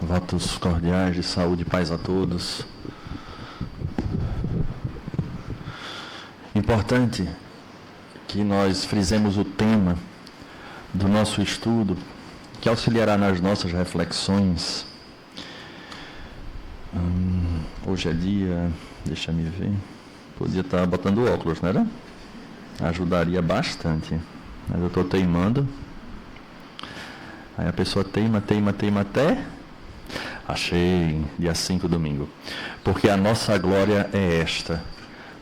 Votos cordiais de saúde e paz a todos. Importante que nós frisemos o tema do nosso estudo, que auxiliará nas nossas reflexões. Hoje é dia, deixa-me ver, podia estar botando óculos, não era? Ajudaria bastante, mas eu estou teimando. Aí a pessoa teima até... Achei, dia 5, domingo. Porque a nossa glória é esta,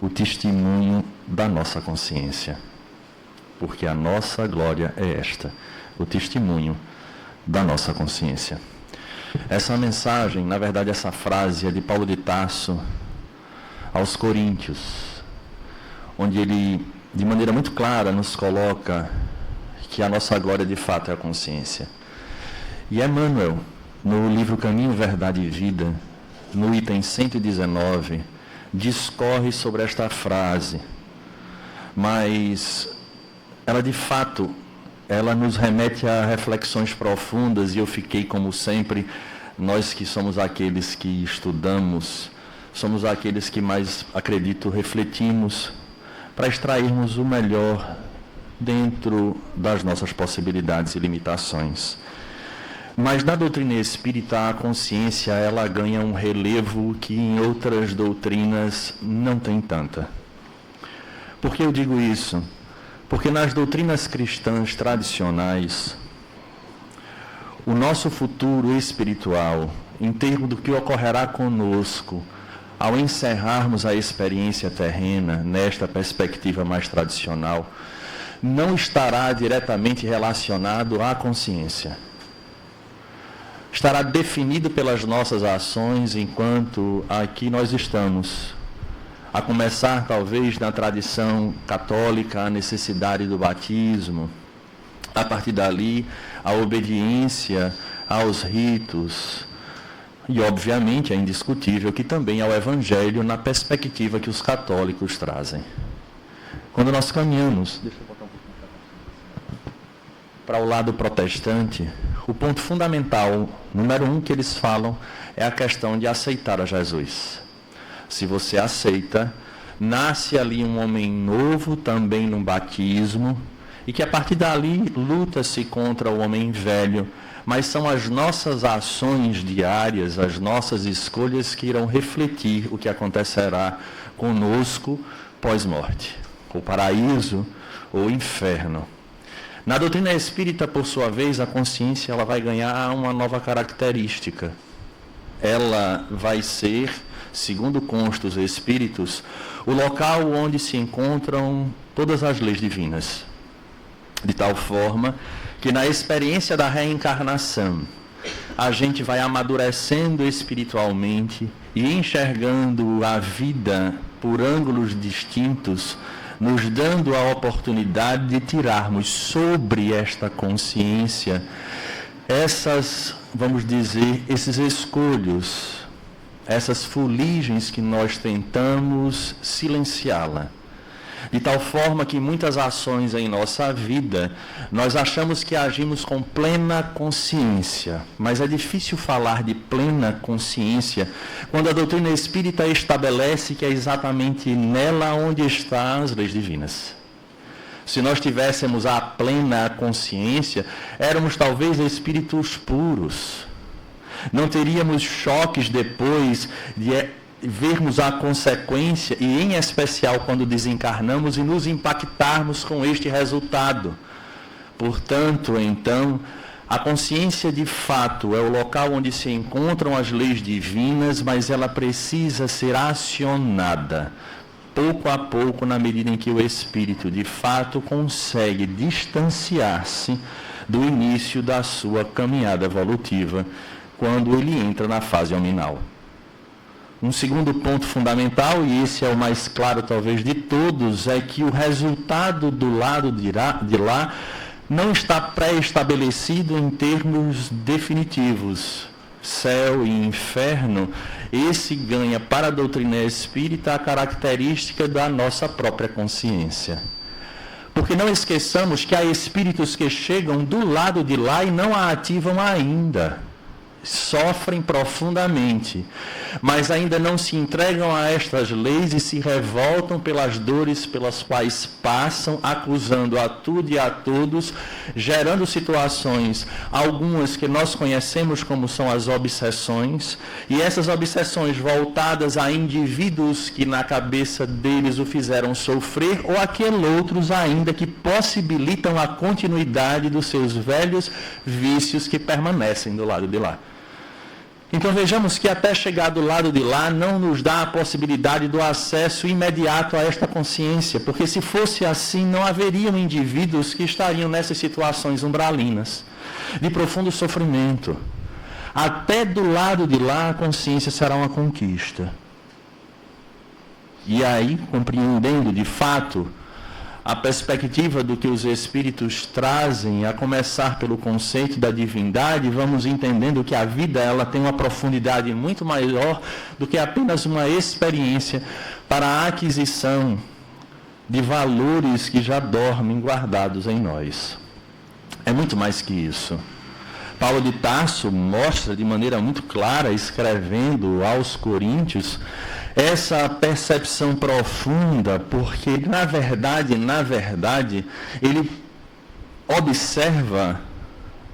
o testemunho da nossa consciência. Porque a nossa glória é esta, o testemunho da nossa consciência. Essa mensagem, na verdade, essa frase é de Paulo de Tarso aos Coríntios, onde ele, de maneira muito clara, nos coloca que a nossa glória, de fato, é a consciência. E Emmanuel, no livro Caminho, Verdade e Vida, no item 119, discorre sobre esta frase, mas ela, de fato, ela nos remete a reflexões profundas, e eu fiquei, como sempre, nós que somos aqueles que estudamos, somos aqueles que mais, acredito, refletimos para extrairmos o melhor dentro das nossas possibilidades e limitações. Mas na doutrina espírita, a consciência, ela ganha um relevo que em outras doutrinas não tem tanta. Por que eu digo isso? Porque nas doutrinas cristãs tradicionais, o nosso futuro espiritual, em termos do que ocorrerá conosco, ao encerrarmos a experiência terrena, nesta perspectiva mais tradicional, não estará diretamente relacionado à consciência. Estará definido pelas nossas ações enquanto aqui nós estamos. A começar, talvez, na tradição católica, a necessidade do batismo. A partir dali, a obediência aos ritos. E, obviamente, é indiscutível que também ao Evangelho na perspectiva que os católicos trazem. Quando nós caminhamos, deixa eu botar um pouquinho para o lado protestante, o ponto fundamental, número 1, que eles falam, é a questão de aceitar a Jesus. Se você aceita, nasce ali um homem novo, também no batismo, e que a partir dali luta-se contra o homem velho, mas são as nossas ações diárias, as nossas escolhas que irão refletir o que acontecerá conosco pós-morte, o paraíso ou o inferno. Na doutrina espírita, por sua vez, a consciência ela vai ganhar uma nova característica. Ela vai ser, segundo constam os espíritos, o local onde se encontram todas as leis divinas. De tal forma que na experiência da reencarnação, a gente vai amadurecendo espiritualmente e enxergando a vida por ângulos distintos, nos dando a oportunidade de tirarmos sobre esta consciência essas, vamos dizer, esses escolhos, essas fuligens que nós tentamos silenciá-la. De tal forma que muitas ações em nossa vida, nós achamos que agimos com plena consciência, mas é difícil falar de plena consciência quando a doutrina espírita estabelece que é exatamente nela onde estão as leis divinas. Se nós tivéssemos a plena consciência, éramos talvez espíritos puros. Não teríamos choques depois de vermos a consequência, e em especial quando desencarnamos, e nos impactarmos com este resultado. Portanto, então, a consciência de fato é o local onde se encontram as leis divinas, mas ela precisa ser acionada pouco a pouco, na medida em que o espírito de fato consegue distanciar-se do início da sua caminhada evolutiva, quando ele entra na fase hominal. Um segundo ponto fundamental, e esse é o mais claro talvez de todos, é que o resultado do lado de lá não está pré-estabelecido em termos definitivos. Céu e inferno, esse ganha para a doutrina espírita a característica da nossa própria consciência. Porque não esqueçamos que há espíritos que chegam do lado de lá e não a ativam ainda. sofrem profundamente, mas ainda não se entregam a estas leis e se revoltam pelas dores pelas quais passam, acusando a tudo e a todos, gerando situações, algumas que nós conhecemos como são as obsessões, e essas obsessões voltadas a indivíduos que na cabeça deles o fizeram sofrer, ou aqueles outros ainda que possibilitam a continuidade dos seus velhos vícios que permanecem do lado de lá. Então vejamos que até chegar do lado de lá não nos dá a possibilidade do acesso imediato a esta consciência, porque se fosse assim não haveriam indivíduos que estariam nessas situações umbralinas, de profundo sofrimento. Até do lado de lá a consciência será uma conquista. E aí, compreendendo de fato a perspectiva do que os Espíritos trazem, a começar pelo conceito da divindade, vamos entendendo que a vida ela tem uma profundidade muito maior do que apenas uma experiência para a aquisição de valores que já dormem guardados em nós. É muito mais que isso. Paulo de Tarso mostra de maneira muito clara, escrevendo aos Coríntios, essa percepção profunda, porque na verdade, ele observa,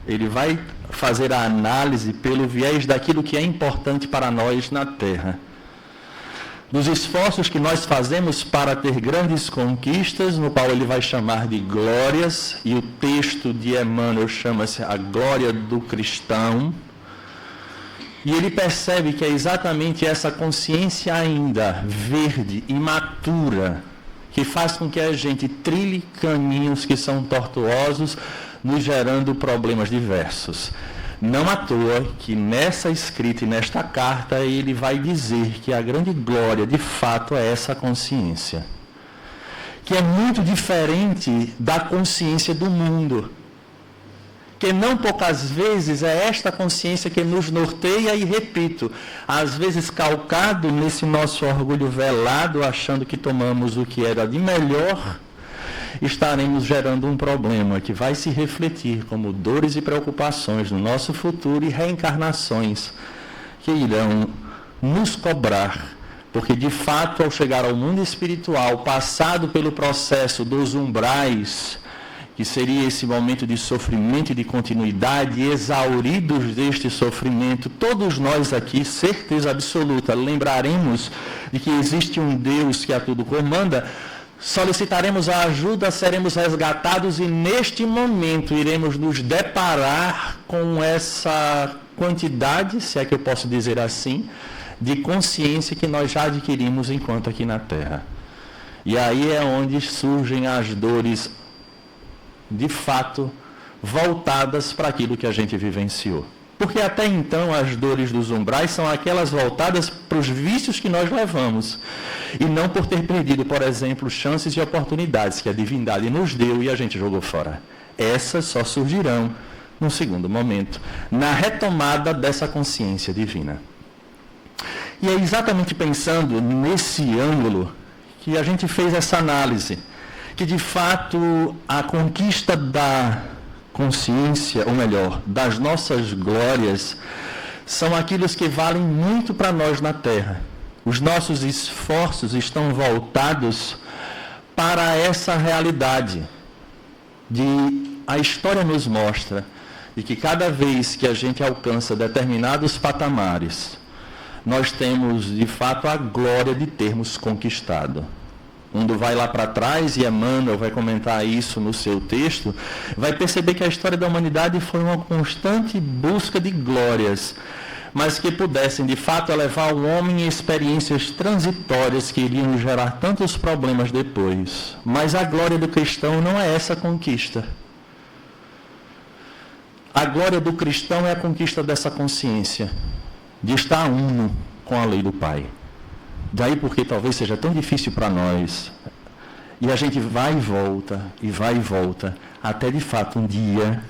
ele vai fazer a análise pelo viés daquilo que é importante para nós na Terra. Dos esforços que nós fazemos para ter grandes conquistas, no qual ele vai chamar de glórias, e o texto de Emmanuel chama-se a glória do cristão. E ele percebe que é exatamente essa consciência ainda verde, imatura, que faz com que a gente trilhe caminhos que são tortuosos, nos gerando problemas diversos. Não à toa que nessa escrita e nesta carta ele vai dizer que a grande glória de fato é essa consciência, que é muito diferente da consciência do mundo. Que não poucas vezes é esta consciência que nos norteia e, repito, às vezes calcado nesse nosso orgulho velado, achando que tomamos o que era de melhor, estaremos gerando um problema que vai se refletir como dores e preocupações no nosso futuro e reencarnações que irão nos cobrar, porque de fato ao chegar ao mundo espiritual, passado pelo processo dos umbrais, que seria esse momento de sofrimento e de continuidade, exauridos deste sofrimento, todos nós aqui, certeza absoluta, lembraremos de que existe um Deus que a tudo comanda, solicitaremos a ajuda, seremos resgatados e neste momento iremos nos deparar com essa quantidade, se é que eu posso dizer assim, de consciência que nós já adquirimos enquanto aqui na Terra. E aí é onde surgem as dores de fato, voltadas para aquilo que a gente vivenciou. Porque até então as dores dos umbrais são aquelas voltadas para os vícios que nós levamos. E não por ter perdido, por exemplo, chances e oportunidades que a divindade nos deu e a gente jogou fora. Essas só surgirão, num segundo momento, na retomada dessa consciência divina. E é exatamente pensando nesse ângulo que a gente fez essa análise, que de fato a conquista da consciência, ou melhor, das nossas glórias, são aqueles que valem muito para nós na Terra. Os nossos esforços estão voltados para essa realidade. A história nos mostra de que cada vez que a gente alcança determinados patamares, nós temos de fato a glória de termos conquistado. Quando vai lá para trás, e Emmanuel vai comentar isso no seu texto, vai perceber que a história da humanidade foi uma constante busca de glórias, mas que pudessem, de fato, levar o homem a experiências transitórias que iriam gerar tantos problemas depois. Mas a glória do cristão não é essa conquista. A glória do cristão é a conquista dessa consciência, de estar uno com a lei do Pai. Daí porque talvez seja tão difícil para nós. E a gente vai e volta, até de fato um dia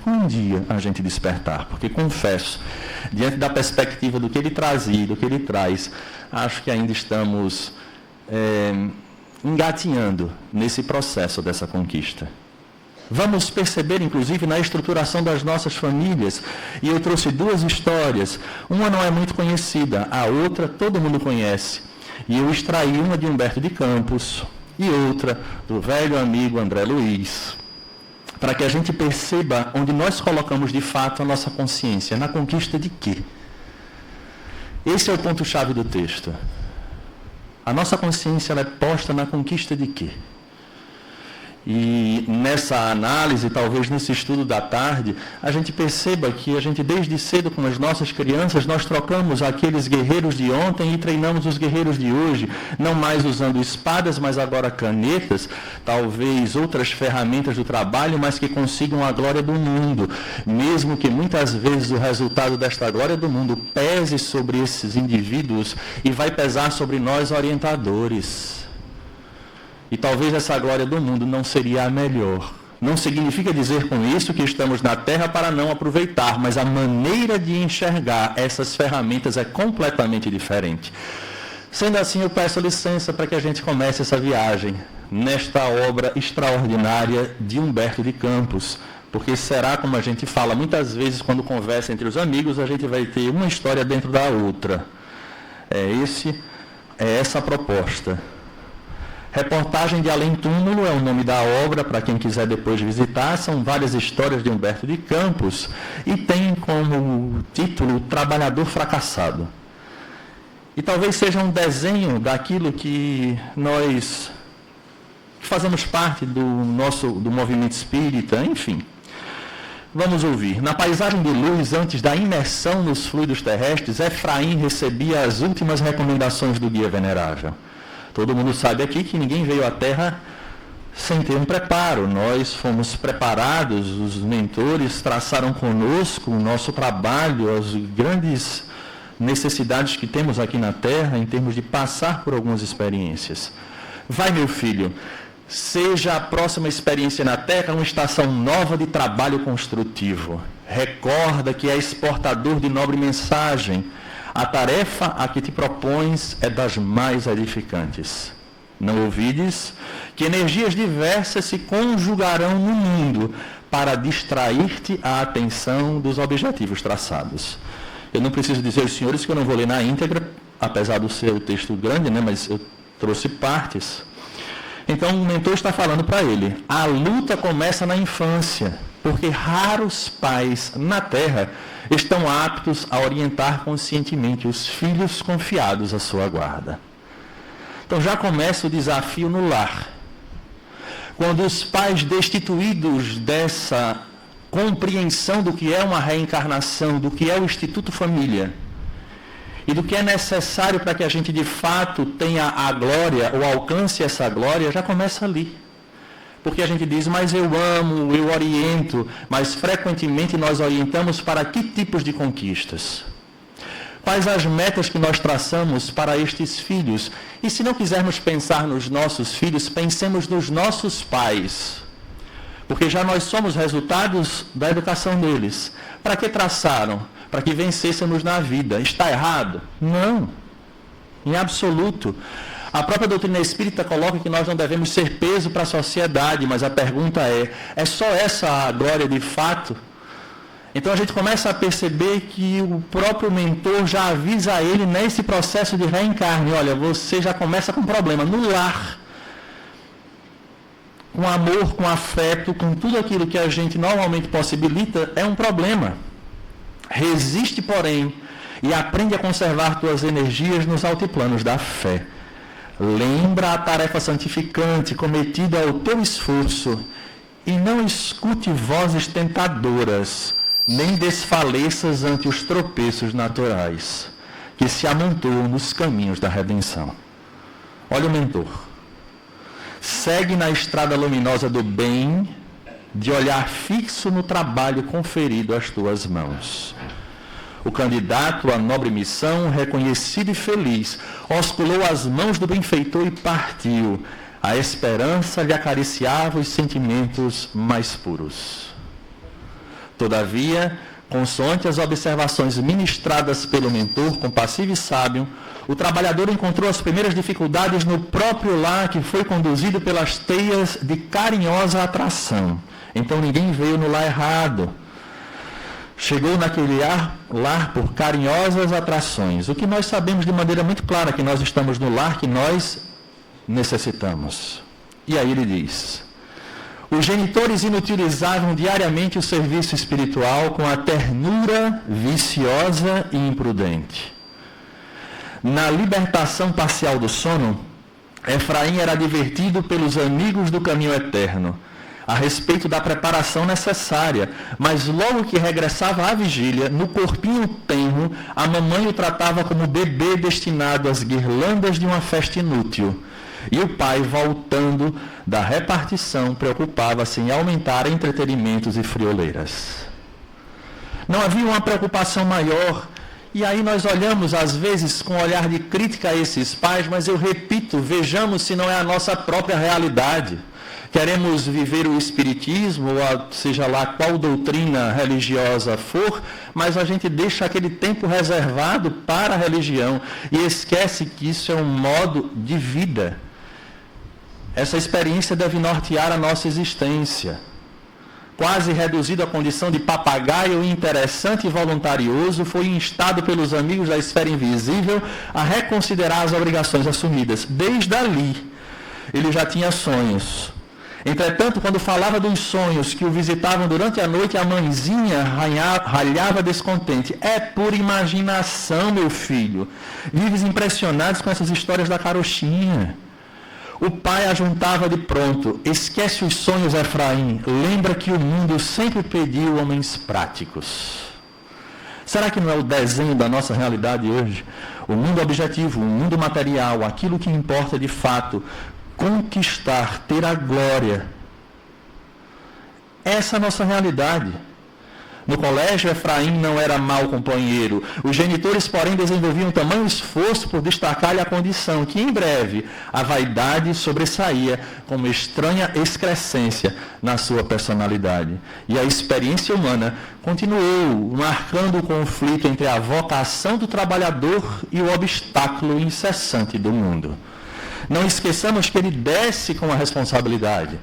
a gente despertar. Porque confesso, diante da perspectiva do que ele trazia, do que ele traz, acho que ainda estamos engatinhando nesse processo dessa conquista. Vamos perceber, inclusive, na estruturação das nossas famílias. E eu trouxe 2 histórias. Uma não é muito conhecida, a outra todo mundo conhece. E eu extraí uma de Humberto de Campos e outra do velho amigo André Luiz, para que a gente perceba onde nós colocamos de fato a nossa consciência. Na conquista de quê? Esse é o ponto-chave do texto. A nossa consciência ela é posta na conquista de quê? E nessa análise, talvez nesse estudo da tarde, a gente perceba que a gente desde cedo com as nossas crianças, nós trocamos aqueles guerreiros de ontem e treinamos os guerreiros de hoje, não mais usando espadas, mas agora canetas, talvez outras ferramentas do trabalho, mas que consigam a glória do mundo, mesmo que muitas vezes o resultado desta glória do mundo pese sobre esses indivíduos e vai pesar sobre nós orientadores. E talvez essa glória do mundo não seria a melhor. Não significa dizer com isso que estamos na Terra para não aproveitar, mas a maneira de enxergar essas ferramentas é completamente diferente. Sendo assim, eu peço licença para que a gente comece essa viagem nesta obra extraordinária de Humberto de Campos, porque será, como a gente fala muitas vezes quando conversa entre os amigos, a gente vai ter uma história dentro da outra. É essa a proposta. Reportagem de Além Túmulo é o nome da obra, para quem quiser depois visitar. São várias histórias de Humberto de Campos e tem como título Trabalhador Fracassado. E talvez seja um desenho daquilo que nós fazemos parte do movimento espírita, enfim. Vamos ouvir. Na paisagem de luz, antes da imersão nos fluidos terrestres, Efraim recebia as últimas recomendações do guia venerável. Todo mundo sabe aqui que ninguém veio à Terra sem ter um preparo. Nós fomos preparados, os mentores traçaram conosco o nosso trabalho, as grandes necessidades que temos aqui na Terra em termos de passar por algumas experiências. Vai, meu filho, seja a próxima experiência na Terra uma estação nova de trabalho construtivo. Recorda que és portador de nobre mensagem. A tarefa a que te propões é das mais edificantes. Não ouvides que energias diversas se conjugarão no mundo para distrair-te a atenção dos objetivos traçados. Eu não preciso dizer aos senhores que eu não vou ler na íntegra, apesar do seu texto grande, mas eu trouxe partes. Então o mentor está falando para ele, a luta começa na infância, porque raros pais na Terra estão aptos a orientar conscientemente os filhos confiados à sua guarda. Então já começa o desafio no lar. Quando os pais destituídos dessa compreensão do que é uma reencarnação, do que é o Instituto Família, e do que é necessário para que a gente de fato tenha a glória, ou alcance essa glória, já começa ali. Porque a gente diz, mas eu amo, eu oriento, mas frequentemente nós orientamos para que tipos de conquistas? Quais as metas que nós traçamos para estes filhos? E se não quisermos pensar nos nossos filhos, pensemos nos nossos pais. Porque já nós somos resultados da educação deles. Para que traçaram? Para que vencêssemos na vida. Está errado? Não. Em absoluto. A própria doutrina espírita coloca que nós não devemos ser peso para a sociedade, mas a pergunta é só essa a glória de fato? Então a gente começa a perceber que o próprio mentor já avisa a ele nesse processo de reencarne, olha, você já começa com um problema no lar, com amor, com afeto, com tudo aquilo que a gente normalmente possibilita, é um problema. Resiste, porém, e aprende a conservar tuas energias nos altiplanos da fé. Lembra a tarefa santificante cometida ao teu esforço e não escute vozes tentadoras, nem desfaleças ante os tropeços naturais, que se amontoam nos caminhos da redenção. Olha o mentor. Segue na estrada luminosa do bem, de olhar fixo no trabalho conferido às tuas mãos. O candidato à nobre missão, reconhecido e feliz, osculou as mãos do benfeitor e partiu. A esperança lhe acariciava os sentimentos mais puros. Todavia, consoante as observações ministradas pelo mentor, compassivo e sábio, o trabalhador encontrou as primeiras dificuldades no próprio lar que foi conduzido pelas teias de carinhosa atração. Então ninguém veio no lar errado. Chegou naquele lar por carinhosas atrações. O que nós sabemos de maneira muito clara, que nós estamos no lar que nós necessitamos. E aí ele diz: os genitores inutilizavam diariamente o serviço espiritual com a ternura viciosa e imprudente. Na libertação parcial do sono, Efraim era advertido pelos amigos do caminho eterno a respeito da preparação necessária, mas logo que regressava à vigília, no corpinho tenro, a mamãe o tratava como bebê destinado às guirlandas de uma festa inútil. E o pai, voltando da repartição, preocupava-se em aumentar entretenimentos e frioleiras. Não havia uma preocupação maior. E aí nós olhamos, às vezes, com um olhar de crítica a esses pais, mas eu repito, vejamos se não é a nossa própria realidade. Queremos viver o espiritismo, ou seja lá qual doutrina religiosa for, mas a gente deixa aquele tempo reservado para a religião e esquece que isso é um modo de vida. Essa experiência deve nortear a nossa existência. Quase reduzido à condição de papagaio interessante e voluntarioso, foi instado pelos amigos da esfera invisível a reconsiderar as obrigações assumidas. Desde ali, ele já tinha sonhos. Entretanto, quando falava dos sonhos que o visitavam durante a noite, a mãezinha ralhava descontente. É por imaginação, meu filho. Vives impressionados com essas histórias da carochinha. O pai ajuntava de pronto: esquece os sonhos, Efraim. Lembra que o mundo sempre pediu homens práticos. Será que não é o desenho da nossa realidade hoje? O mundo objetivo, o mundo material, aquilo que importa de fato, conquistar, ter a glória. Essa é a nossa realidade. No colégio, Efraim não era mau companheiro. Os genitores, porém, desenvolviam tamanho esforço por destacar-lhe a condição, que em breve a vaidade sobressaía como estranha excrescência na sua personalidade. E a experiência humana continuou marcando o conflito entre a vocação do trabalhador e o obstáculo incessante do mundo. Não esqueçamos que ele desce com a responsabilidade.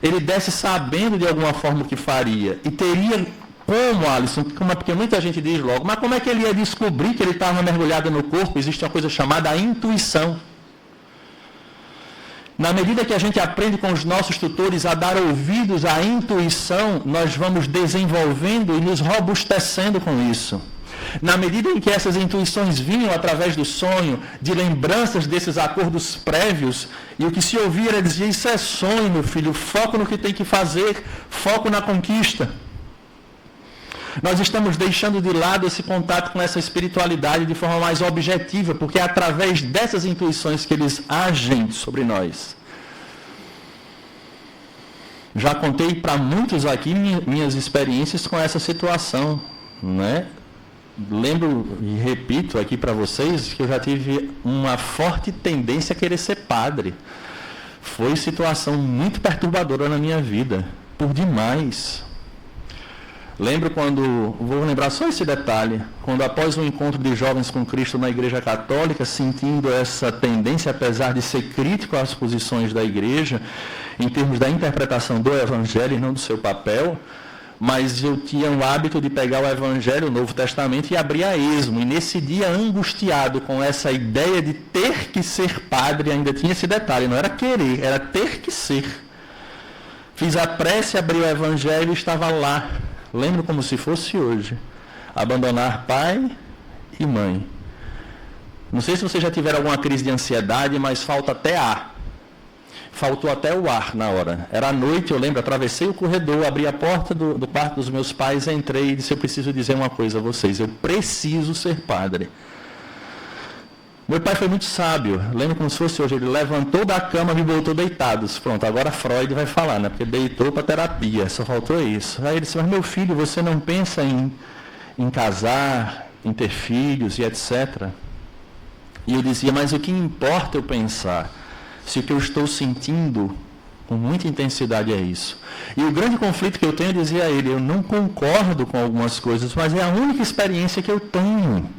Ele desce sabendo de alguma forma o que faria. E teria como, Alisson, porque muita gente diz logo, mas como é que ele ia descobrir que ele estava mergulhado no corpo? Existe uma coisa chamada intuição. Na medida que a gente aprende com os nossos tutores a dar ouvidos à intuição, nós vamos desenvolvendo e nos robustecendo com isso. Na medida em que essas intuições vinham através do sonho, de lembranças desses acordos prévios, e o que se ouvia era dizer: isso é sonho, meu filho, foco no que tem que fazer, foco na conquista. Nós estamos deixando de lado esse contato com essa espiritualidade de forma mais objetiva, porque é através dessas intuições que eles agem sobre nós. Já contei para muitos aqui minhas experiências com essa situação, né? Lembro e repito aqui para vocês que eu já tive uma forte tendência a querer ser padre. Foi situação muito perturbadora na minha vida, por demais. Lembro vou lembrar só esse detalhe, quando após um encontro de jovens com Cristo na Igreja Católica, sentindo essa tendência, apesar de ser crítico às posições da Igreja, em termos da interpretação do Evangelho e não do seu papel, mas eu tinha o hábito de pegar o Evangelho, o Novo Testamento, e abrir a esmo. E nesse dia, angustiado com essa ideia de ter que ser padre, ainda tinha esse detalhe, não era querer, era ter que ser. Fiz a prece, abri o Evangelho e estava lá. Lembro como se fosse hoje. Abandonar pai e mãe. Não sei se vocês já tiveram alguma crise de ansiedade, mas falta até ar. Faltou até o ar na hora. Era à noite, eu lembro, atravessei o corredor, abri a porta do quarto dos meus pais, entrei e disse: eu preciso dizer uma coisa a vocês, eu preciso ser padre. Meu pai foi muito sábio, lembro como se fosse hoje, ele levantou da cama e me botou deitados. Pronto, agora Freud vai falar, né? Porque deitou para terapia, só faltou isso. Aí ele disse: mas meu filho, você não pensa em casar, em ter filhos e etc. E eu dizia: mas o que importa eu pensar? Se o que eu estou sentindo com muita intensidade é isso. E o grande conflito que eu tenho, eu dizia a ele: eu não concordo com algumas coisas, mas é a única experiência que eu tenho.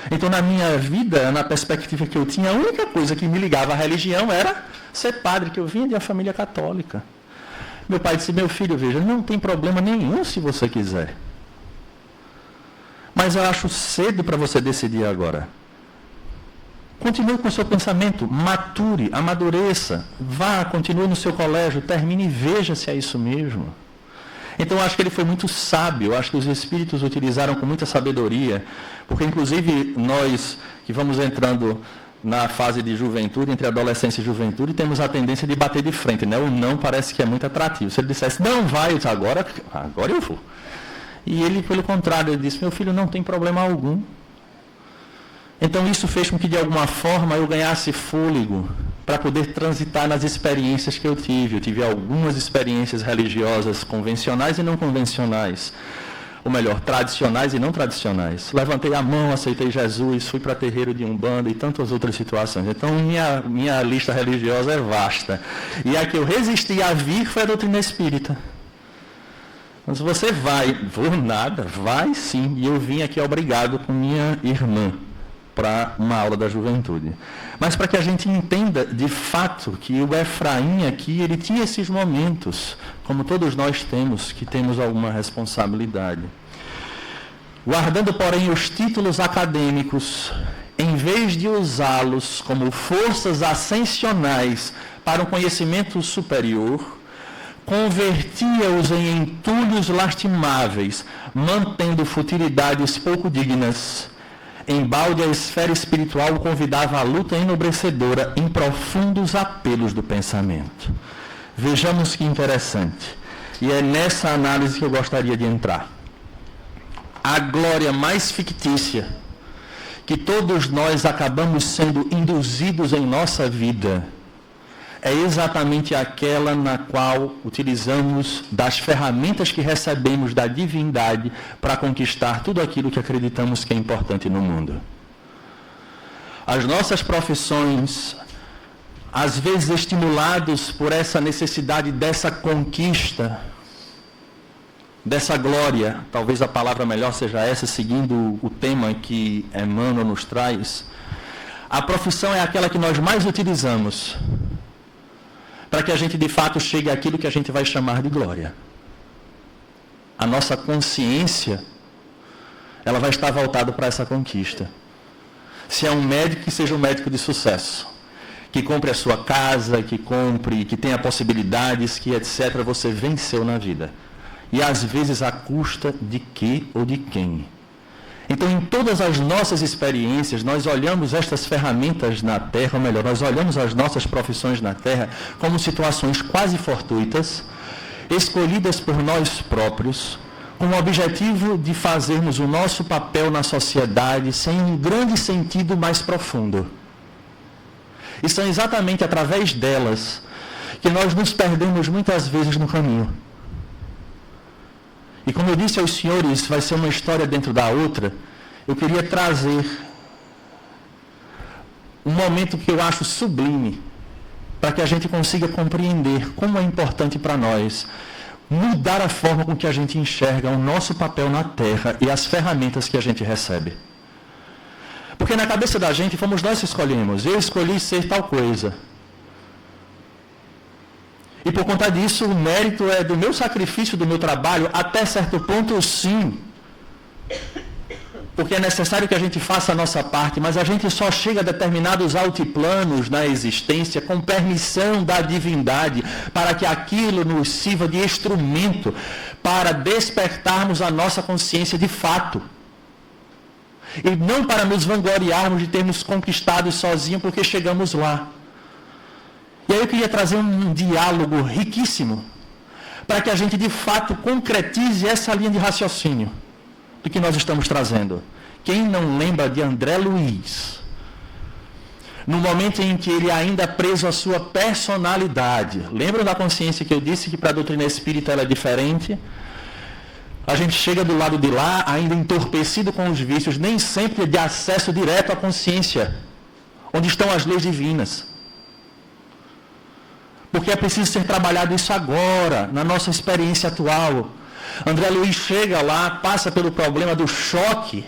Então, na minha vida, na perspectiva que eu tinha, a única coisa que me ligava à religião era ser padre, que eu vinha de uma família católica. Meu pai disse, meu filho, veja, não tem problema nenhum se você quiser. Mas eu acho cedo para você decidir agora. Continue com o seu pensamento, mature, amadureça, vá, continue no seu colégio, termine e veja se é isso mesmo. Então eu acho que ele foi muito sábio, eu acho que os espíritos utilizaram com muita sabedoria, porque inclusive nós que vamos entrando na fase de juventude, entre adolescência e juventude, temos a tendência de bater de frente, né? O não parece que é muito atrativo. Se ele dissesse, não vai, eu disse, agora eu vou. E ele, pelo contrário, ele disse, meu filho, não tem problema algum. Então isso fez com que, de alguma forma, eu ganhasse fôlego para poder transitar nas experiências que eu tive. Eu tive algumas experiências religiosas convencionais e não convencionais. Ou melhor, tradicionais e não tradicionais. Levantei a mão, aceitei Jesus, fui para terreiro de Umbanda e tantas outras situações. Então minha lista religiosa é vasta. E a que eu resisti a vir foi a doutrina espírita. Mas você vai, vou nada, vai sim. E eu vim aqui obrigado com minha irmã para uma aula da juventude. Mas para que a gente entenda de fato que o Efraim aqui, ele tinha esses momentos, como todos nós temos, que temos alguma responsabilidade. Guardando, porém, os títulos acadêmicos, em vez de usá-los como forças ascensionais para um conhecimento superior, convertia-os em entulhos lastimáveis, mantendo futilidades pouco dignas. Embalde a esfera espiritual o convidava à luta enobrecedora em profundos apelos do pensamento. Vejamos que interessante. E é nessa análise que eu gostaria de entrar. A glória mais fictícia que todos nós acabamos sendo induzidos em nossa vida é exatamente aquela na qual utilizamos das ferramentas que recebemos da divindade para conquistar tudo aquilo que acreditamos que é importante no mundo. As nossas profissões, às vezes estimulados por essa necessidade dessa conquista, dessa glória, talvez a palavra melhor seja essa, seguindo o tema que Emmanuel nos traz, a profissão é aquela que nós mais utilizamos para que a gente de fato chegue àquilo que a gente vai chamar de glória. A nossa consciência, ela vai estar voltada para essa conquista. Se é um médico, que seja um médico de sucesso, que compre a sua casa, que tenha possibilidades, que etc., você venceu na vida. E às vezes à custa de quê ou de quem? Então, em todas as nossas experiências, nós olhamos estas ferramentas na Terra, ou melhor, nós olhamos as nossas profissões na Terra como situações quase fortuitas, escolhidas por nós próprios, com o objetivo de fazermos o nosso papel na sociedade sem um grande sentido mais profundo. E são exatamente através delas que nós nos perdemos muitas vezes no caminho. E como eu disse aos senhores, vai ser uma história dentro da outra. Eu queria trazer um momento que eu acho sublime, para que a gente consiga compreender como é importante para nós mudar a forma com que a gente enxerga o nosso papel na Terra e as ferramentas que a gente recebe. Porque na cabeça da gente fomos nós que escolhemos. Eu escolhi ser tal coisa. E por conta disso, o mérito é do meu sacrifício, do meu trabalho, até certo ponto, sim. Porque é necessário que a gente faça a nossa parte, mas a gente só chega a determinados altiplanos na existência com permissão da divindade, para que aquilo nos sirva de instrumento para despertarmos a nossa consciência de fato. E não para nos vangloriarmos de termos conquistado sozinhos porque chegamos lá. E aí eu queria trazer um diálogo riquíssimo para que a gente de fato concretize essa linha de raciocínio do que nós estamos trazendo. Quem não lembra de André Luiz? No momento em que ele ainda preso à sua personalidade. Lembram da consciência que eu disse que para a doutrina espírita ela é diferente? A gente chega do lado de lá ainda entorpecido com os vícios, nem sempre de acesso direto à consciência, onde estão as leis divinas. Porque é preciso ser trabalhado isso agora, na nossa experiência atual. André Luiz chega lá, passa pelo problema do choque,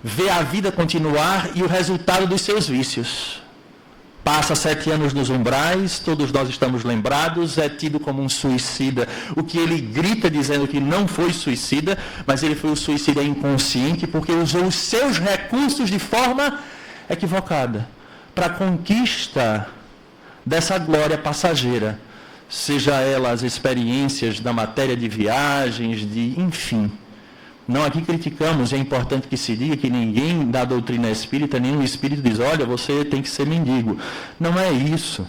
vê a vida continuar e o resultado dos seus vícios. Passa 7 anos nos umbrais, todos nós estamos lembrados, é tido como um suicida, o que ele grita dizendo que não foi suicida, mas ele foi um suicida inconsciente porque usou os seus recursos de forma equivocada para a conquista dessa glória passageira, seja ela as experiências da matéria de viagens, enfim. Não, aqui criticamos, é importante que se diga que ninguém da doutrina espírita, nenhum espírito diz, olha, você tem que ser mendigo. Não é isso,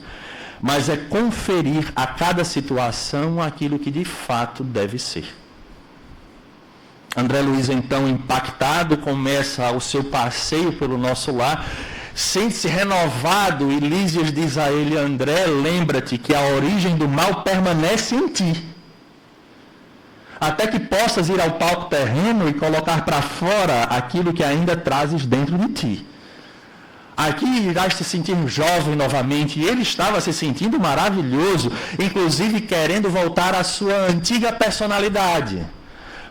mas é conferir a cada situação aquilo que de fato deve ser. André Luiz, então, impactado, começa o seu passeio pelo nosso lar, sente-se renovado e Lísias diz a ele, André, lembra-te que a origem do mal permanece em ti. Até que possas ir ao palco terreno e colocar para fora aquilo que ainda trazes dentro de ti. Aqui irás te sentir jovem novamente, e ele estava se sentindo maravilhoso, inclusive querendo voltar à sua antiga personalidade.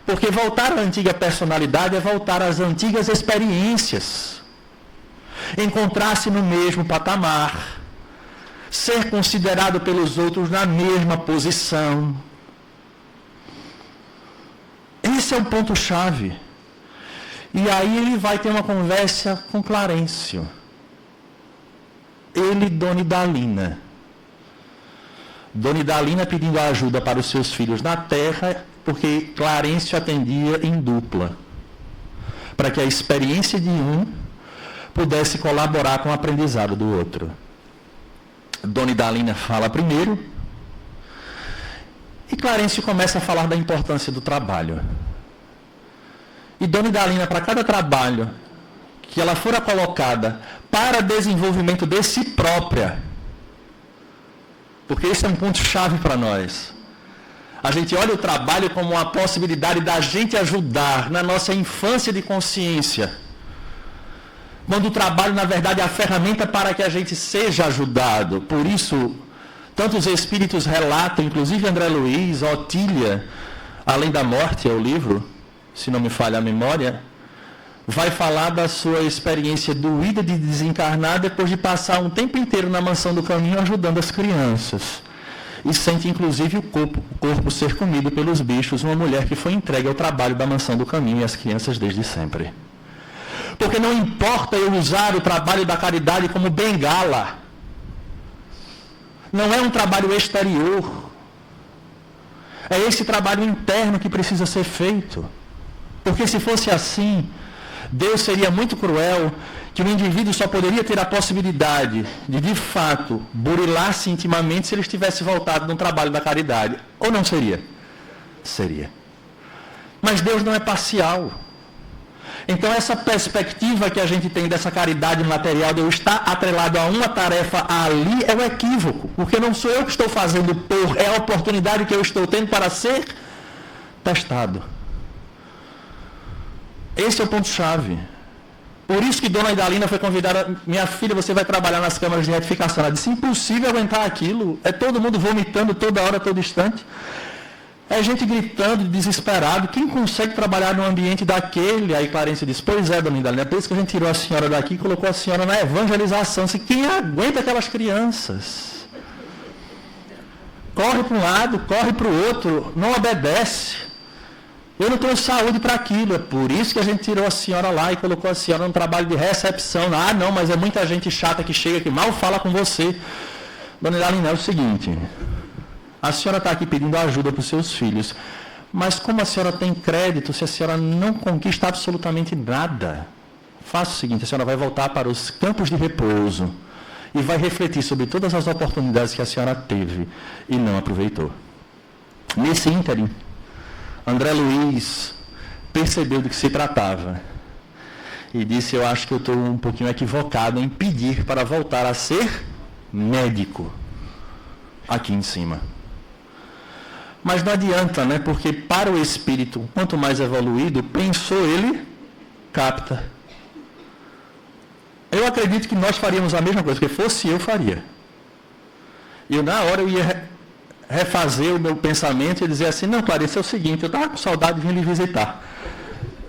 Porque voltar à antiga personalidade é voltar às antigas experiências. Encontrar-se no mesmo patamar, ser considerado pelos outros na mesma posição. Esse é o ponto-chave. E aí ele vai ter uma conversa com Clarencio. Ele e Dona Idalina. Dona Idalina pedindo ajuda para os seus filhos na terra, porque Clarencio atendia em dupla. Para que a experiência de um pudesse colaborar com o aprendizado do outro. Dona Idalina fala primeiro, e Clarencio começa a falar da importância do trabalho. E Dona Idalina, para cada trabalho que ela fora colocada para desenvolvimento de si própria, porque esse é um ponto-chave para nós. A gente olha o trabalho como uma possibilidade da gente ajudar na nossa infância de consciência. Quando o trabalho, na verdade, é a ferramenta para que a gente seja ajudado. Por isso, tantos espíritos relatam, inclusive André Luiz, Otília, Além da Morte, é o livro, se não me falha a memória, vai falar da sua experiência doída de desencarnar depois de passar um tempo inteiro na Mansão do Caminho ajudando as crianças. E sente, inclusive, o corpo ser comido pelos bichos, uma mulher que foi entregue ao trabalho da Mansão do Caminho e às crianças desde sempre. Porque não importa eu usar o trabalho da caridade como bengala. Não é um trabalho exterior. É esse trabalho interno que precisa ser feito. Porque se fosse assim, Deus seria muito cruel, que o indivíduo só poderia ter a possibilidade de fato, burilar-se intimamente se ele estivesse voltado no trabalho da caridade. Ou não seria? Seria. Mas Deus não é parcial. Então essa perspectiva que a gente tem dessa caridade material de eu estar atrelado a uma tarefa ali é um equívoco, porque não sou eu que estou fazendo é a oportunidade que eu estou tendo para ser testado. Esse é o ponto-chave. Por isso que Dona Idalina foi convidada, minha filha, você vai trabalhar nas câmaras de retificação. Ela disse, impossível aguentar aquilo, é todo mundo vomitando toda hora, todo instante. É gente gritando, desesperado. Quem consegue trabalhar num ambiente daquele? Aí Clarencio disse, pois é, Dona Idalina, é por isso que a gente tirou a senhora daqui e colocou a senhora na evangelização. Quem aguenta aquelas crianças? Corre para um lado, corre para o outro, não obedece. Eu não tenho saúde para aquilo. É por isso que a gente tirou a senhora lá e colocou a senhora num trabalho de recepção. Ah, não, mas é muita gente chata que chega que mal fala com você. Dona Idalina, é o seguinte... A senhora está aqui pedindo ajuda para os seus filhos, mas como a senhora tem crédito, se a senhora não conquista absolutamente nada, faça o seguinte, a senhora vai voltar para os campos de repouso e vai refletir sobre todas as oportunidades que a senhora teve e não aproveitou. Nesse ínterim, André Luiz percebeu do que se tratava e disse, eu acho que eu estou um pouquinho equivocado em pedir para voltar a ser médico aqui em cima. Mas não adianta, né? Porque para o espírito, quanto mais evoluído, pensou ele, capta. Eu acredito que nós faríamos a mesma coisa, porque fosse eu, faria. E na hora eu ia refazer o meu pensamento e dizer assim, não, Clarice, é o seguinte, eu estava com saudade de vir lhe visitar.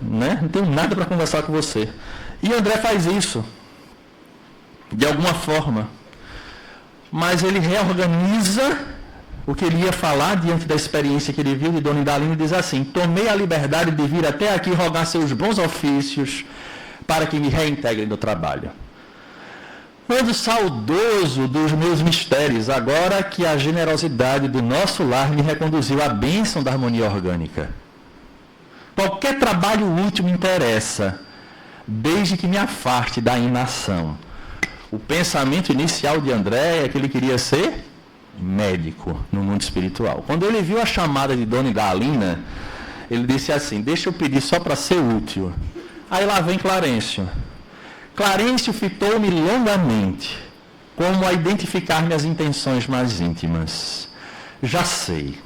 Né? Não tenho nada para conversar com você. E André faz isso. De alguma forma. mas ele reorganiza o que ele ia falar diante da experiência que ele viu de Dona Idalina e diz assim: tomei a liberdade de vir até aqui rogar seus bons ofícios para que me reintegrem no trabalho. Ando saudoso dos meus mistérios, agora que a generosidade do nosso lar me reconduziu à bênção da harmonia orgânica. Qualquer trabalho útil me interessa, desde que me afaste da inação. O pensamento inicial de André é que ele queria ser médico no mundo espiritual. Quando ele viu a chamada de Dona Idalina, ele disse assim: deixa eu pedir só para ser útil. Aí lá vem Clarencio. Clarencio fitou-me longamente, como a identificar minhas intenções mais íntimas. Já sei.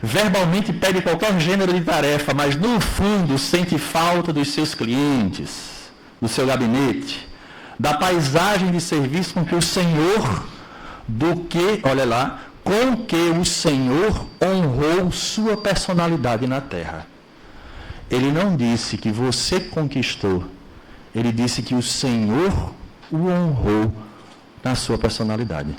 Verbalmente pede qualquer gênero de tarefa, mas no fundo sente falta dos seus clientes, do seu gabinete, da paisagem de serviço com que o Senhor, com que o Senhor honrou sua personalidade na terra. Ele não disse que você conquistou, ele disse que o Senhor o honrou na sua personalidade.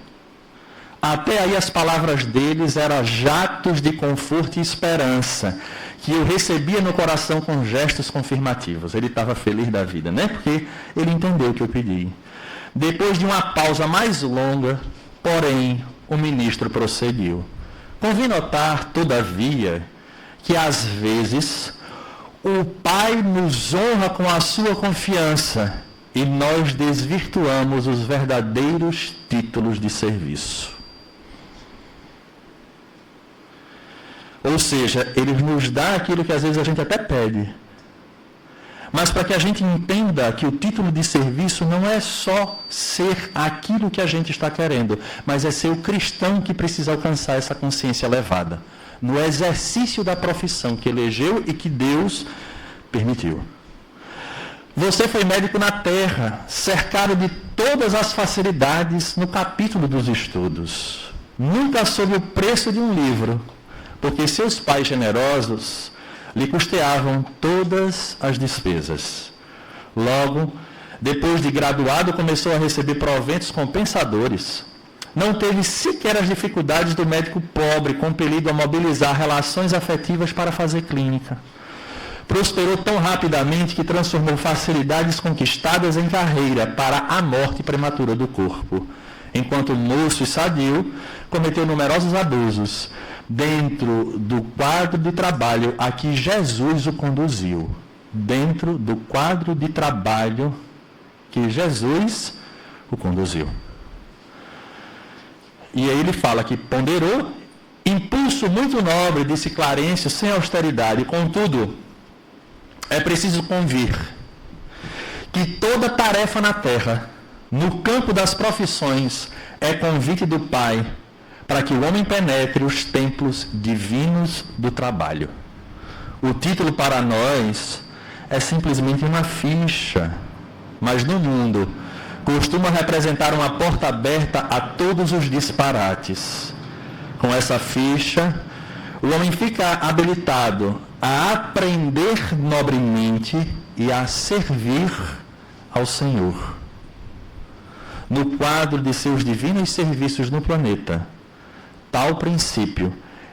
Até aí as palavras deles eram jatos de conforto e esperança, que eu recebia no coração com gestos confirmativos. Ele estava feliz da vida, né? Porque ele entendeu o que eu pedi. Depois de uma pausa mais longa, porém, o ministro prosseguiu. Convém notar, todavia, que às vezes o Pai nos honra com a sua confiança e nós desvirtuamos os verdadeiros títulos de serviço. Ou seja, ele nos dá aquilo que às vezes a gente até pede. Mas para que a gente entenda que o título de serviço não é só ser aquilo que a gente está querendo, mas é ser o cristão que precisa alcançar essa consciência elevada, no exercício da profissão que elegeu e que Deus permitiu. Você foi médico na terra, cercado de todas as facilidades no capítulo dos estudos. Nunca soube o preço de um livro, porque seus pais generosos lhe custeavam todas as despesas. Logo, depois de graduado, começou a receber proventos compensadores. Não teve sequer as dificuldades do médico pobre, compelido a mobilizar relações afetivas para fazer clínica. Prosperou tão rapidamente que transformou facilidades conquistadas em carreira para a morte prematura do corpo. Enquanto moço e sadio, cometeu numerosos abusos dentro do quadro de trabalho a que Jesus o conduziu. Dentro do quadro de trabalho que Jesus o conduziu. E aí ele fala que ponderou, impulso muito nobre, disse Clarencio, sem austeridade. Contudo, é preciso convir que toda tarefa na terra, no campo das profissões, é convite do Pai para que o homem penetre os templos divinos do trabalho. O título para nós é simplesmente uma ficha, mas no mundo costuma representar uma porta aberta a todos os disparates. Com essa ficha, o homem fica habilitado a aprender nobremente e a servir ao Senhor. No quadro de seus divinos serviços no planeta, tal princípio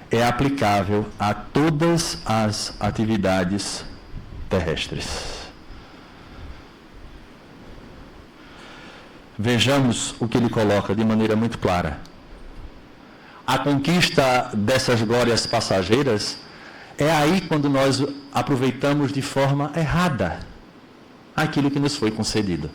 é aplicável a todas as atividades terrestres. Vejamos o que ele coloca de maneira muito clara. A conquista dessas glórias passageiras é aí quando nós aproveitamos de forma errada aquilo que nos foi concedido.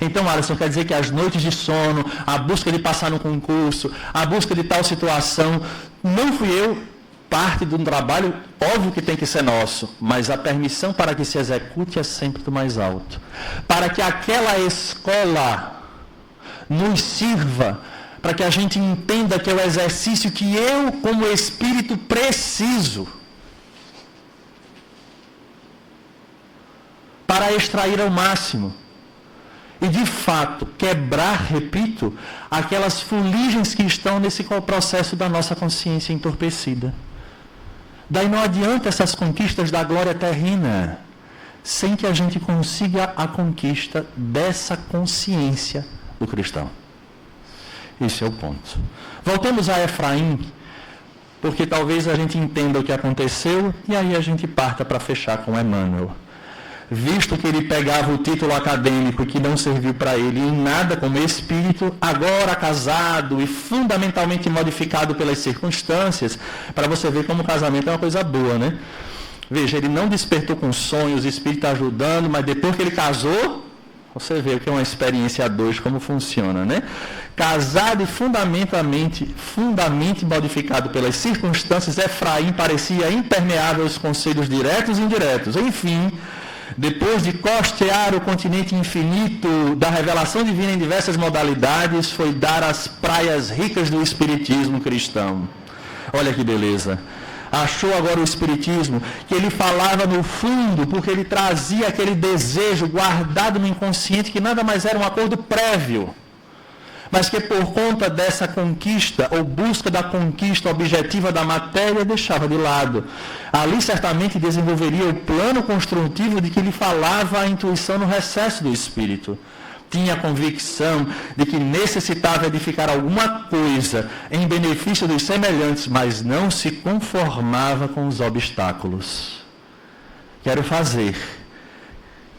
Então, Alisson, quer dizer que as noites de sono, a busca de passar no concurso, a busca de tal situação, não fui eu parte de um trabalho, óbvio que tem que ser nosso, mas a permissão para que se execute é sempre do mais alto. Para que aquela escola nos sirva, para que a gente entenda que é o exercício que eu, como espírito, preciso para extrair ao máximo. E, de fato, quebrar, repito, aquelas fuligens que estão nesse processo da nossa consciência entorpecida. Daí não adianta essas conquistas da glória terrena, sem que a gente consiga a conquista dessa consciência do cristão. Esse é o ponto. Voltemos a Efraim, porque talvez a gente entenda o que aconteceu e aí a gente parta para fechar com Emmanuel. Visto que ele pegava o título acadêmico que não serviu para ele em nada como espírito, agora casado e fundamentalmente modificado pelas circunstâncias, para você ver como o casamento é uma coisa boa, né? Veja, ele não despertou com sonhos, o espírito ajudando, mas depois que ele casou, você vê o que é uma experiência a dois, como funciona, né? Casado e fundamentalmente modificado pelas circunstâncias, Efraim parecia impermeável aos conselhos diretos e indiretos. Enfim, depois de costear o continente infinito da revelação divina em diversas modalidades, foi dar as praias ricas do espiritismo cristão. Olha que beleza. Achou agora o espiritismo, que ele falava no fundo, porque ele trazia aquele desejo guardado no inconsciente, que nada mais era um acordo prévio, mas que por conta dessa conquista, ou busca da conquista objetiva da matéria, deixava de lado. Ali certamente desenvolveria o plano construtivo de que lhe falava a intuição no recesso do espírito. Tinha a convicção de que necessitava edificar alguma coisa em benefício dos semelhantes, mas não se conformava com os obstáculos. Quero fazer,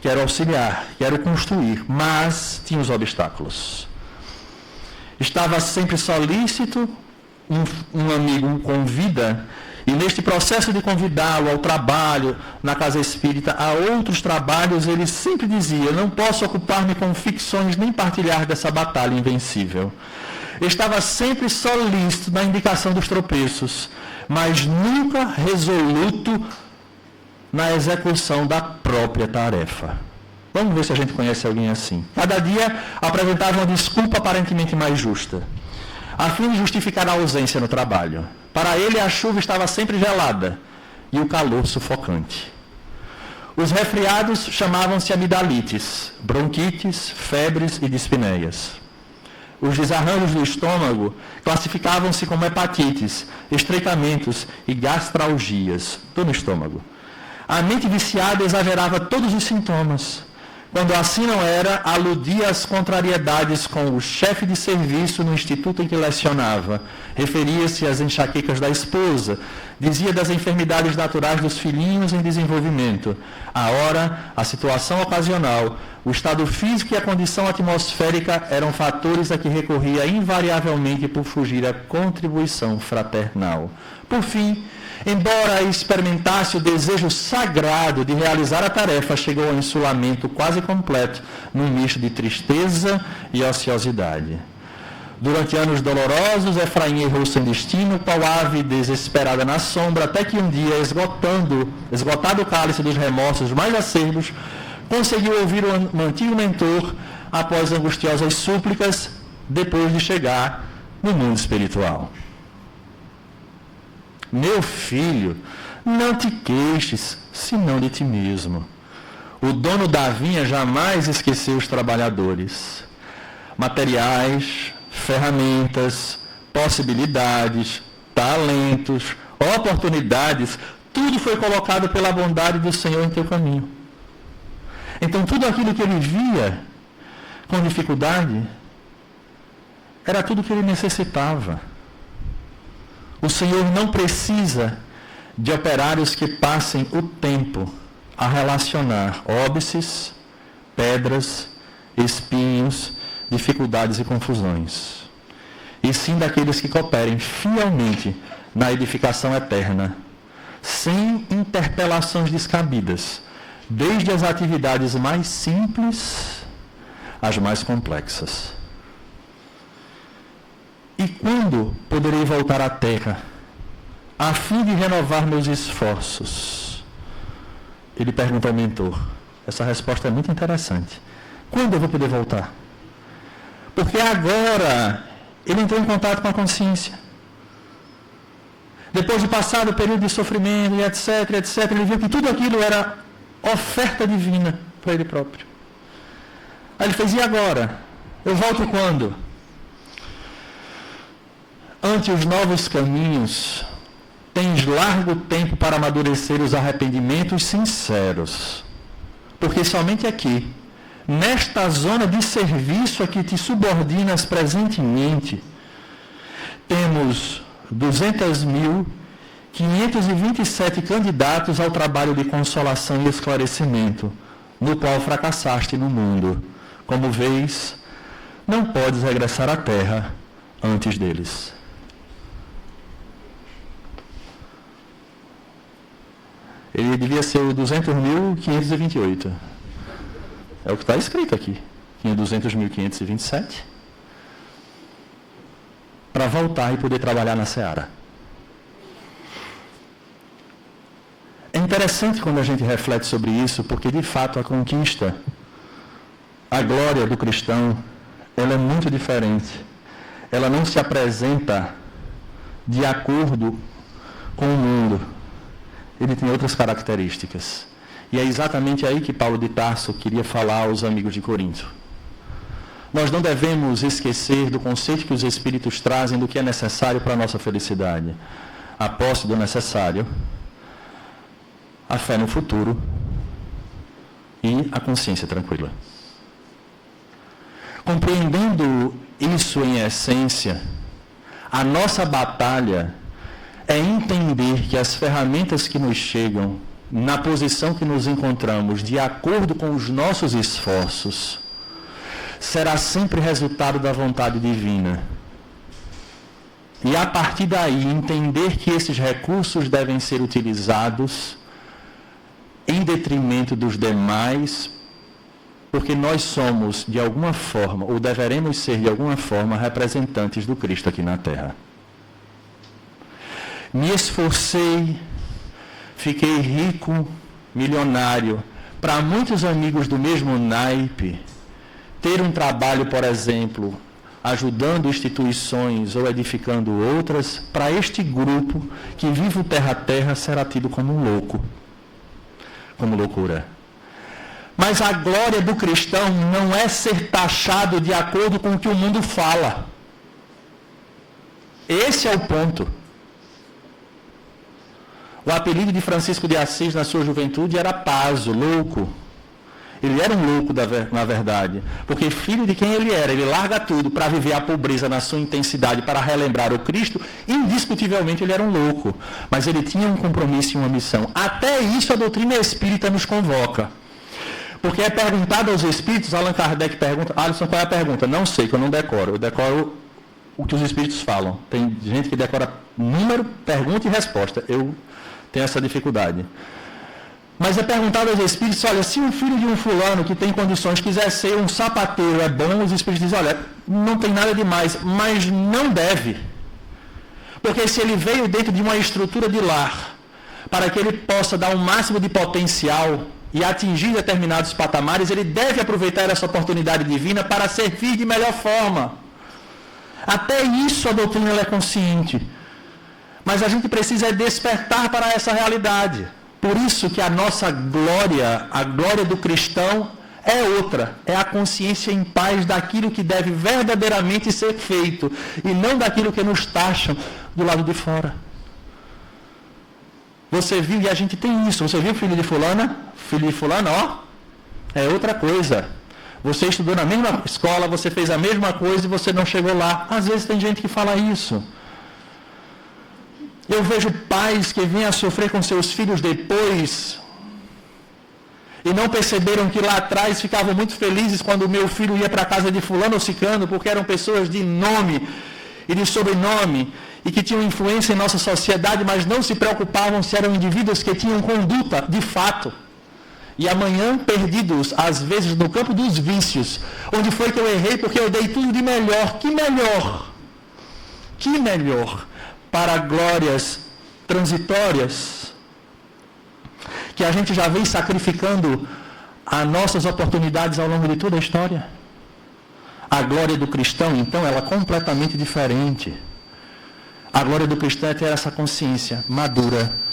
quero auxiliar, quero construir, mas tinha os obstáculos. Estava sempre solícito, um amigo o convida, e neste processo de convidá-lo ao trabalho na casa espírita, a outros trabalhos, ele sempre dizia: não posso ocupar-me com ficções nem partilhar dessa batalha invencível. Estava sempre solícito na indicação dos tropeços, mas nunca resoluto na execução da própria tarefa. Vamos ver se a gente conhece alguém assim. Cada dia apresentava uma desculpa aparentemente mais justa, a fim de justificar a ausência no trabalho. Para ele, a chuva estava sempre gelada e o calor sufocante. Os resfriados chamavam-se amidalites, bronquites, febres e dispneias. Os desarranjos do estômago classificavam-se como hepatites, estreitamentos e gastralgias, dor no estômago. A mente viciada exagerava todos os sintomas. Quando assim não era, aludia às contrariedades com o chefe de serviço no instituto em que lecionava. Referia-se às enxaquecas da esposa. Dizia das enfermidades naturais dos filhinhos em desenvolvimento. A hora, a situação ocasional, o estado físico e a condição atmosférica eram fatores a que recorria invariavelmente por fugir à contribuição fraternal. Por fim, embora experimentasse o desejo sagrado de realizar a tarefa, chegou ao insulamento quase completo, num misto de tristeza e ociosidade. Durante anos dolorosos, Efraim errou sem destino, qual ave desesperada na sombra, até que um dia, esgotado o cálice dos remorsos mais acerbos, conseguiu ouvir o antigo mentor após angustiosas súplicas, depois de chegar no mundo espiritual. Meu filho, não te queixes, senão de ti mesmo. O dono da vinha jamais esqueceu os trabalhadores. Materiais, ferramentas, possibilidades, talentos, oportunidades, tudo foi colocado pela bondade do Senhor em teu caminho. Então, tudo aquilo que ele via com dificuldade, era tudo que ele necessitava. O Senhor não precisa de operários que passem o tempo a relacionar óbices, pedras, espinhos, dificuldades e confusões, e sim daqueles que cooperem fielmente na edificação eterna, sem interpelações descabidas, desde as atividades mais simples às mais complexas. E quando poderei voltar à terra, a fim de renovar meus esforços? Ele pergunta ao mentor. Essa resposta é muito interessante. Quando eu vou poder voltar? Porque agora ele entrou em contato com a consciência. Depois de passar o período de sofrimento, e etc., ele viu que tudo aquilo era oferta divina para ele próprio. Aí ele fez: e agora? Eu volto quando? Ante os novos caminhos, tens largo tempo para amadurecer os arrependimentos sinceros, porque somente aqui nesta zona de serviço a que te subordinas presentemente, temos 200.527 candidatos ao trabalho de consolação e esclarecimento, no qual fracassaste no mundo. Como vês, não podes regressar à terra antes deles. Ele devia ser o 200.528. É o que está escrito aqui. Tinha 200.527. Para voltar e poder trabalhar na seara. É interessante quando a gente reflete sobre isso, porque de fato a conquista, a glória do cristão, ela é muito diferente. Ela não se apresenta de acordo com o mundo. Ele tem outras características. E é exatamente aí que Paulo de Tarso queria falar aos amigos de Corinto. Nós não devemos esquecer do conceito que os Espíritos trazem do que é necessário para a nossa felicidade. A posse do necessário, a fé no futuro e a consciência tranquila. Compreendendo isso em essência, a nossa batalha é entender que as ferramentas que nos chegam, na posição que nos encontramos, de acordo com os nossos esforços, será sempre resultado da vontade divina. E a partir daí, entender que esses recursos devem ser utilizados em detrimento dos demais, porque nós somos, de alguma forma, ou deveremos ser, de alguma forma, representantes do Cristo aqui na Terra. Me esforcei, fiquei rico, milionário. Para muitos amigos do mesmo naipe, ter um trabalho, por exemplo, ajudando instituições ou edificando outras, para este grupo que vive o terra a terra, será tido como um louco, como loucura. Mas a glória do cristão não é ser taxado de acordo com o que o mundo fala. Esse é o ponto. O apelido de Francisco de Assis na sua juventude era Paso, louco. Ele era um louco, na verdade, porque filho de quem ele era, ele larga tudo para viver a pobreza na sua intensidade, para relembrar o Cristo, indiscutivelmente ele era um louco. Mas ele tinha um compromisso e uma missão. Até isso a doutrina espírita nos convoca. Porque é perguntado aos espíritos, Allan Kardec pergunta, Alisson, qual é a pergunta? Não sei, que eu não decoro. Eu decoro o que os espíritos falam. Tem gente que decora número, pergunta e resposta. Eu tenho essa dificuldade. Mas é perguntado aos espíritos, olha, se um filho de um fulano que tem condições quiser ser um sapateiro, é bom? Os espíritos dizem, olha, não tem nada demais, mas não deve. Porque se ele veio dentro de uma estrutura de lar, para que ele possa dar o máximo de potencial e atingir determinados patamares, ele deve aproveitar essa oportunidade divina para servir de melhor forma. Até isso a doutrina é consciente. Mas a gente precisa despertar para essa realidade. Por isso que a nossa glória, a glória do cristão, é outra. É a consciência em paz daquilo que deve verdadeiramente ser feito. E não daquilo que nos taxam do lado de fora. Você viu, e a gente tem isso. Você viu filho de fulana? Filho de fulano, ó, é outra coisa. Você estudou na mesma escola, você fez a mesma coisa e você não chegou lá. Às vezes tem gente que fala isso. Eu vejo pais que vêm a sofrer com seus filhos depois e não perceberam que lá atrás ficavam muito felizes quando o meu filho ia para a casa de fulano ou ciclano, porque eram pessoas de nome e de sobrenome e que tinham influência em nossa sociedade, mas não se preocupavam se eram indivíduos que tinham conduta de fato. E amanhã perdidos, às vezes, no campo dos vícios. Onde foi que eu errei? Porque eu dei tudo de melhor. Que melhor? Que melhor? Para glórias transitórias. Que a gente já vem sacrificando as nossas oportunidades ao longo de toda a história. A glória do cristão, então, ela é completamente diferente. A glória do cristão é ter essa consciência madura.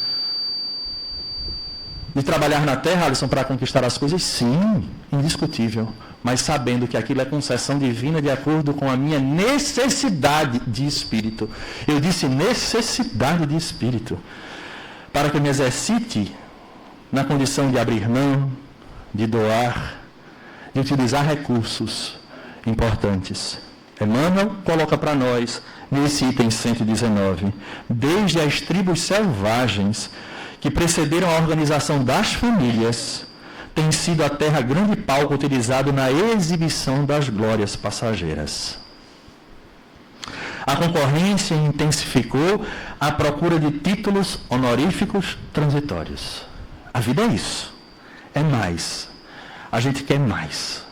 De trabalhar na terra, Alisson, para conquistar as coisas? Sim, indiscutível. Mas sabendo que aquilo é concessão divina de acordo com a minha necessidade de espírito. Eu disse necessidade de espírito. Para que eu me exercite na condição de abrir mão, de doar, de utilizar recursos importantes. Emmanuel coloca para nós, nesse item 119, desde as tribos selvagens que precederam a organização das famílias, tem sido a terra grande palco utilizado na exibição das glórias passageiras. A concorrência intensificou a procura de títulos honoríficos transitórios. A vida é isso, é mais. A gente quer mais,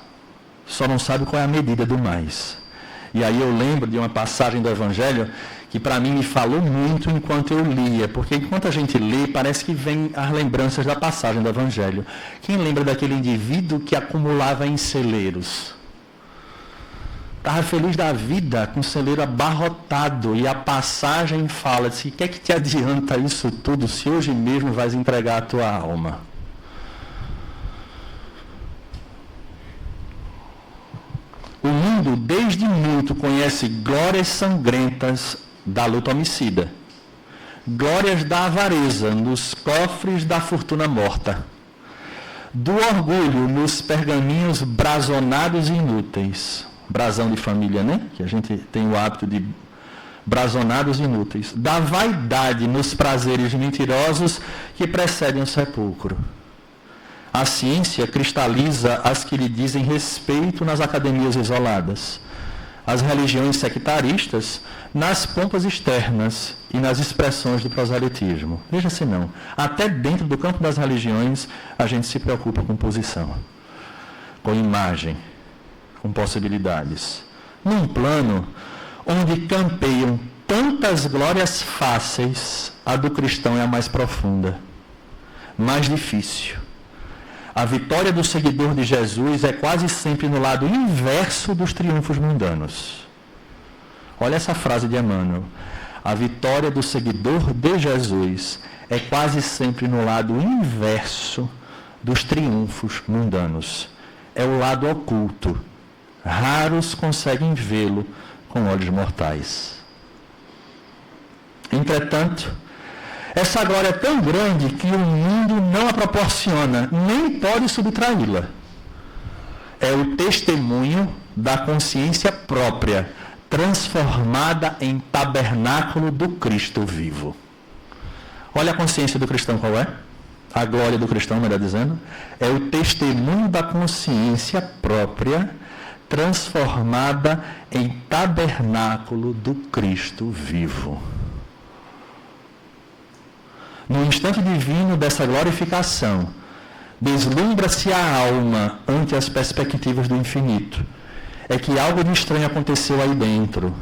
só não sabe qual é a medida do mais. E aí eu lembro de uma passagem do Evangelho que para mim me falou muito enquanto eu lia, porque enquanto a gente lê, parece que vem as lembranças da passagem do Evangelho. Quem lembra daquele indivíduo que acumulava em celeiros? Estava feliz da vida, com o celeiro abarrotado, e a passagem fala assim: o que é que te adianta isso tudo se hoje mesmo vais entregar a tua alma? O mundo, desde muito, conhece glórias sangrentas da luta homicida, glórias da avareza nos cofres da fortuna morta, do orgulho nos pergaminhos brasonados e inúteis, brasão de família, né? Que a gente tem o hábito de brasonados inúteis, da vaidade nos prazeres mentirosos que precedem o sepulcro. A ciência cristaliza as que lhe dizem respeito nas academias isoladas, as religiões sectaristas nas pompas externas e nas expressões do proselitismo. Veja se não, até dentro do campo das religiões a gente se preocupa com posição, com imagem, com possibilidades. Num plano onde campeiam tantas glórias fáceis, a do cristão é a mais profunda, mais difícil. A vitória do seguidor de Jesus é quase sempre no lado inverso dos triunfos mundanos. Olha essa frase de Emmanuel. A vitória do seguidor de Jesus é quase sempre no lado inverso dos triunfos mundanos. É o lado oculto. Raros conseguem vê-lo com olhos mortais. Entretanto, essa glória é tão grande que o mundo não a proporciona, nem pode subtraí-la. É o testemunho da consciência própria, transformada em tabernáculo do Cristo vivo. Olha a consciência do cristão qual é? A glória do cristão, melhor dizendo, é o testemunho da consciência própria, transformada em tabernáculo do Cristo vivo. No instante divino dessa glorificação, deslumbra-se a alma ante as perspectivas do infinito. É que algo de estranho aconteceu aí dentro,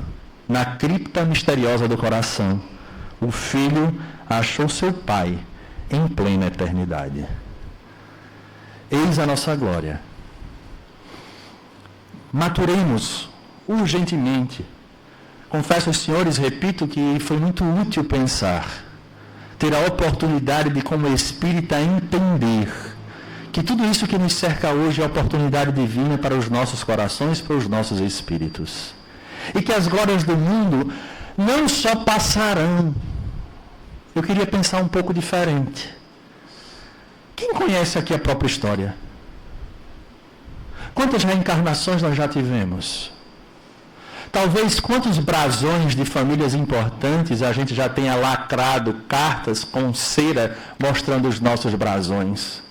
na cripta misteriosa do coração. O Filho achou seu Pai em plena eternidade. Eis a nossa glória. Maturemos urgentemente. Confesso aos senhores, repito, que foi muito útil pensar, ter a oportunidade de, como espírita, entender que tudo isso que nos cerca hoje é oportunidade divina para os nossos corações, para os nossos espíritos. E que as glórias do mundo não só passarão. Eu queria pensar um pouco diferente. Quem conhece aqui a própria história? Quantas reencarnações nós já tivemos? Talvez quantos brasões de famílias importantes a gente já tenha lacrado cartas com cera mostrando os nossos brasões.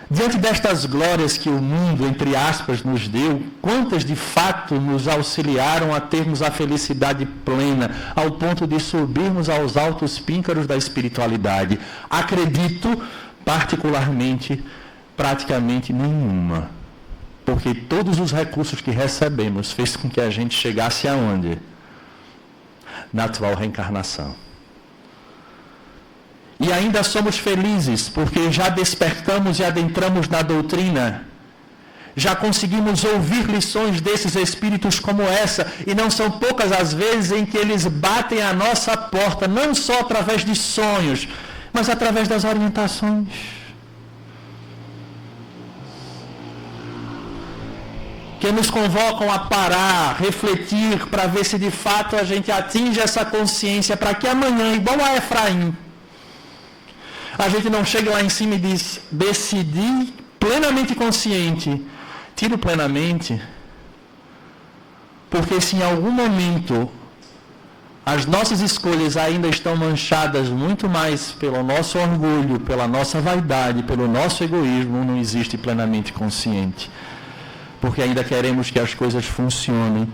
Diante destas glórias que o mundo, entre aspas, nos deu, quantas de fato nos auxiliaram a termos a felicidade plena, ao ponto de subirmos aos altos píncaros da espiritualidade? Acredito, particularmente, praticamente nenhuma. Porque todos os recursos que recebemos fez com que a gente chegasse aonde? Na atual reencarnação. E ainda somos felizes, porque já despertamos e adentramos na doutrina. Já conseguimos ouvir lições desses espíritos como essa, e não são poucas as vezes em que eles batem à nossa porta, não só através de sonhos, mas através das orientações. Que nos convocam a parar, refletir, para ver se de fato a gente atinge essa consciência, para que amanhã, igual a Efraim, a gente não chegue lá em cima e diz: decidi plenamente consciente, tiro plenamente, porque se em algum momento as nossas escolhas ainda estão manchadas muito mais pelo nosso orgulho, pela nossa vaidade, pelo nosso egoísmo, não existe plenamente consciente. Porque ainda queremos que as coisas funcionem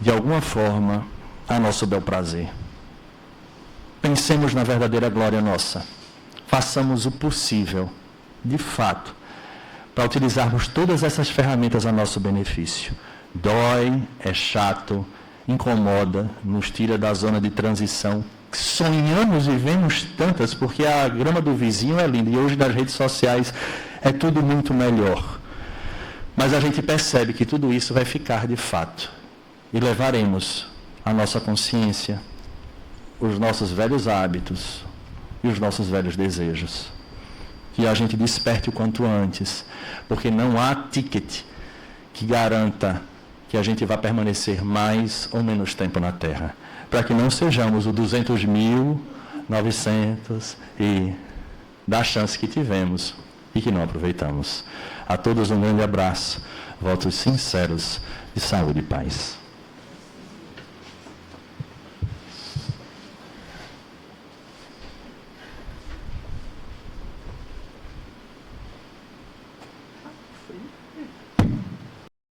de alguma forma a nosso bel prazer. Pensemos na verdadeira glória nossa. Façamos o possível, de fato, para utilizarmos todas essas ferramentas a nosso benefício. Dói, é chato, incomoda, nos tira da zona de transição. Sonhamos e vemos tantas, porque a grama do vizinho é linda, e hoje nas redes sociais é tudo muito melhor. Mas a gente percebe que tudo isso vai ficar de fato. E levaremos a nossa consciência, os nossos velhos hábitos e os nossos velhos desejos. Que a gente desperte o quanto antes, porque não há ticket que garanta que a gente vai permanecer mais ou menos tempo na Terra, para que não sejamos o 200.900 e da chance que tivemos e que não aproveitamos. A todos um grande abraço, votos sinceros de saúde e paz.